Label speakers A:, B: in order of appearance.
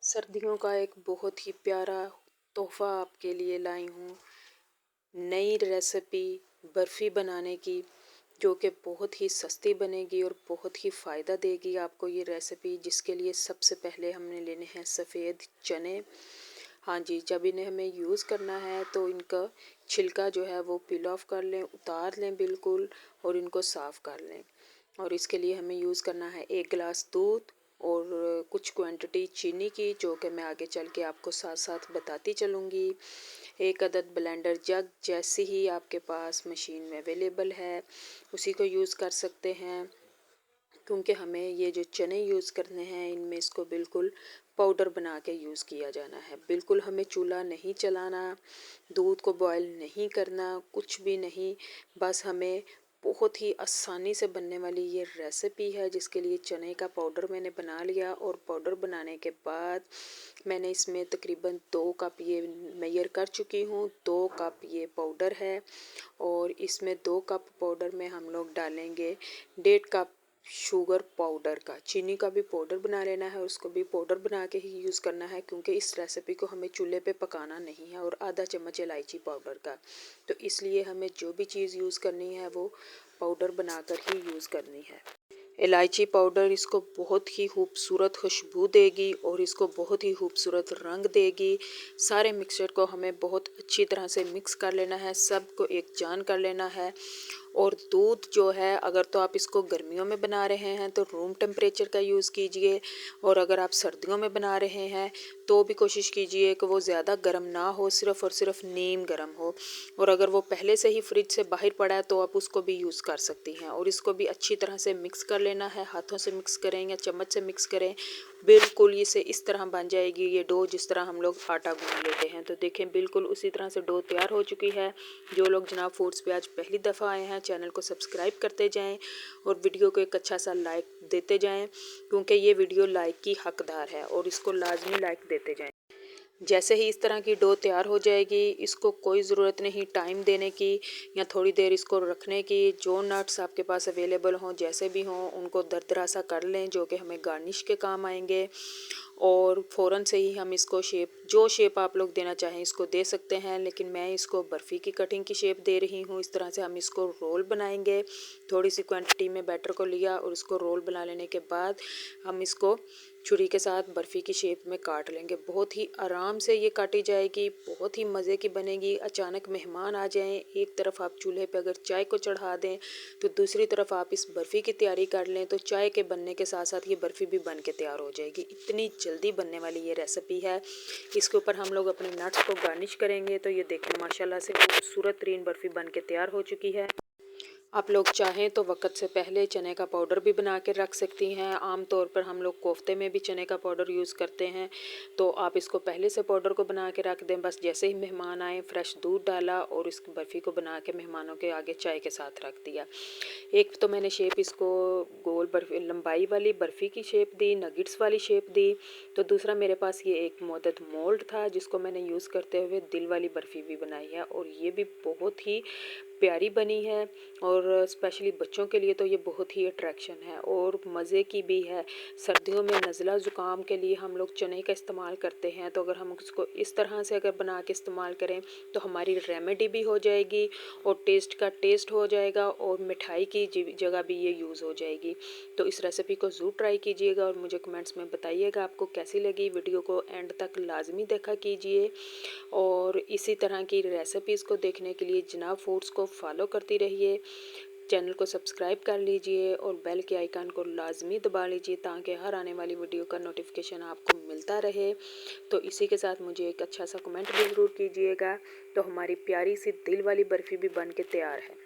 A: सर्दियों का एक बहुत ही प्यारा तोहफ़ा आपके लिए लाई हूँ। नई रेसिपी बर्फ़ी बनाने की, जो कि बहुत ही सस्ती बनेगी और बहुत ही फ़ायदा देगी आपको ये रेसिपी। जिसके लिए सबसे पहले हमने लेने हैं सफ़ेद चने। हाँ जी, जब इन्हें हमें यूज़ करना है तो इनका छिलका जो है वो पील ऑफ कर लें, उतार लें बिल्कुल, और इनको साफ़ कर लें। और इसके लिए हमें यूज़ करना है 1 गिलास दूध और कुछ क्वांटिटी चीनी की, जो कि मैं आगे चल के आपको साथ साथ बताती चलूँगी। 1 अदद ब्लेंडर जग, जैसे ही आपके पास मशीन में अवेलेबल है उसी को यूज़ कर सकते हैं, क्योंकि हमें ये जो चने यूज़ करने हैं इनमें इसको बिल्कुल पाउडर बना के यूज़ किया जाना है। बिल्कुल हमें चूल्हा नहीं चलाना, दूध को बॉयल नहीं करना, कुछ भी नहीं। बस हमें बहुत ही आसानी से बनने वाली ये रेसिपी है, जिसके लिए चने का पाउडर मैंने बना लिया। और पाउडर बनाने के बाद मैंने इसमें तकरीबन 2 कप ये मेजर कर चुकी हूँ। 2 कप ये पाउडर है और इसमें 2 कप पाउडर में हम लोग डालेंगे 1.5 कप शुगर पाउडर का। चीनी का भी पाउडर बना लेना है, उसको भी पाउडर बना के ही यूज़ करना है, क्योंकि इस रेसिपी को हमें चूल्हे पे पकाना नहीं है। और आधा चम्मच इलायची पाउडर का। तो इसलिए हमें जो भी चीज़ यूज़ करनी है वो पाउडर बनाकर ही यूज़ करनी है। इलायची पाउडर इसको बहुत ही खूबसूरत खुशबू देगी और इसको बहुत ही खूबसूरत रंग देगी। सारे मिक्सचर को हमें बहुत अच्छी तरह से मिक्स कर लेना है, सबको एक जान कर लेना है। और दूध जो है, अगर तो आप इसको गर्मियों में बना रहे हैं तो रूम टेम्परेचर का यूज़ कीजिए, और अगर आप सर्दियों में बना रहे हैं तो भी कोशिश कीजिए कि वो ज़्यादा गर्म ना हो, सिर्फ़ और सिर्फ नीम गर्म हो। और अगर वो पहले से ही फ्रिज से बाहर पड़ा है तो आप उसको भी यूज़ कर सकती हैं। और इसको भी अच्छी तरह से मिक्स कर लेना है, हाथों से मिक्स करें या चम्मच से मिक्स करें, बिल्कुल इसे इस तरह बन जाएगी ये डो, जिस तरह हम लोग आटा गूंद लेते हैं। तो देखें बिल्कुल उसी तरह से डो तैयार हो चुकी है। जो लोग जनाब फूड्स पे आज पहली दफ़ा आए हैं, चैनल को सब्सक्राइब करते जाएं और वीडियो को एक अच्छा सा लाइक देते जाएं, क्योंकि ये वीडियो लाइक की हकदार है, और इसको लाजमी लाइक देते जाएं। जैसे ही इस तरह की डो तैयार हो जाएगी, इसको कोई ज़रूरत नहीं टाइम देने की या थोड़ी देर इसको रखने की। जो नट्स आपके पास अवेलेबल हों, जैसे भी हों, उनको दरदरा सा कर लें, जो कि हमें गार्निश के काम आएंगे। और फ़ौरन से ही हम इसको जो शेप आप लोग देना चाहें इसको दे सकते हैं, लेकिन मैं इसको बर्फ़ी की कटिंग की शेप दे रही हूँ। इस तरह से हम इसको रोल बनाएंगे। थोड़ी सी क्वांटिटी में बैटर को लिया और इसको रोल बना लेने के बाद हम इसको छुरी के साथ बर्फ़ी की शेप में काट लेंगे। बहुत ही आराम से ये काटी जाएगी, बहुत ही मज़े की बनेगी। अचानक मेहमान आ जाएं, एक तरफ आप चूल्हे पे अगर चाय को चढ़ा दें तो दूसरी तरफ आप इस बर्फ़ी की तैयारी कर लें, तो चाय के बनने के साथ साथ ये बर्फ़ी भी बन के तैयार हो जाएगी। इतनी जल्दी बनने वाली ये रेसिपी है। इसके ऊपर हम लोग अपने नट्स को गार्निश करेंगे। तो ये देखें माशाल्लाह से खूबसूरत तरीन बर्फ़ी बन के तैयार हो चुकी है। आप लोग चाहें तो वक्त से पहले चने का पाउडर भी बना के रख सकती हैं। आम तौर पर हम लोग कोफ्ते में भी चने का पाउडर यूज़ करते हैं, तो आप इसको पहले से पाउडर को बना के रख दें। बस जैसे ही मेहमान आए, फ्रेश दूध डाला और इस बर्फ़ी को बना के मेहमानों के आगे चाय के साथ रख दिया। एक तो मैंने शेप इसको गोल बर्फ़ी, लंबाई वाली बर्फ़ी की शेप दी, नगिट्स वाली शेप दी। तो दूसरा मेरे पास ये एक मोदत मोल्ड था, जिसको मैंने यूज़ करते हुए दिल वाली बर्फ़ी भी बनाई है, और ये भी बहुत ही प्यारी बनी है। और स्पेशली बच्चों के लिए तो ये बहुत ही अट्रैक्शन है और मज़े की भी है। सर्दियों में नज़ला ज़ुकाम के लिए हम लोग चने का इस्तेमाल करते हैं, तो अगर हम उसको इस तरह से अगर बना के इस्तेमाल करें तो हमारी रेमेडी भी हो जाएगी और टेस्ट का टेस्ट हो जाएगा, और मिठाई की जगह भी ये यूज़ हो जाएगी। तो इस रेसिपी को ज़रूर ट्राई कीजिएगा और मुझे कमेंट्स में बताइएगा आपको कैसी लगी। वीडियो को एंड तक लाजमी देखा कीजिए, और इसी तरह की रेसिपीज़ को देखने के लिए जनाब फूड्स को फॉलो करती रहिए। चैनल को सब्सक्राइब कर लीजिए और बेल के आइकन को लाजमी दबा लीजिए, ताकि हर आने वाली वीडियो का नोटिफिकेशन आपको मिलता रहे। तो इसी के साथ मुझे एक अच्छा सा कमेंट भी ज़रूर कीजिएगा। तो हमारी प्यारी सी दिल वाली बर्फ़ी भी बन के तैयार है।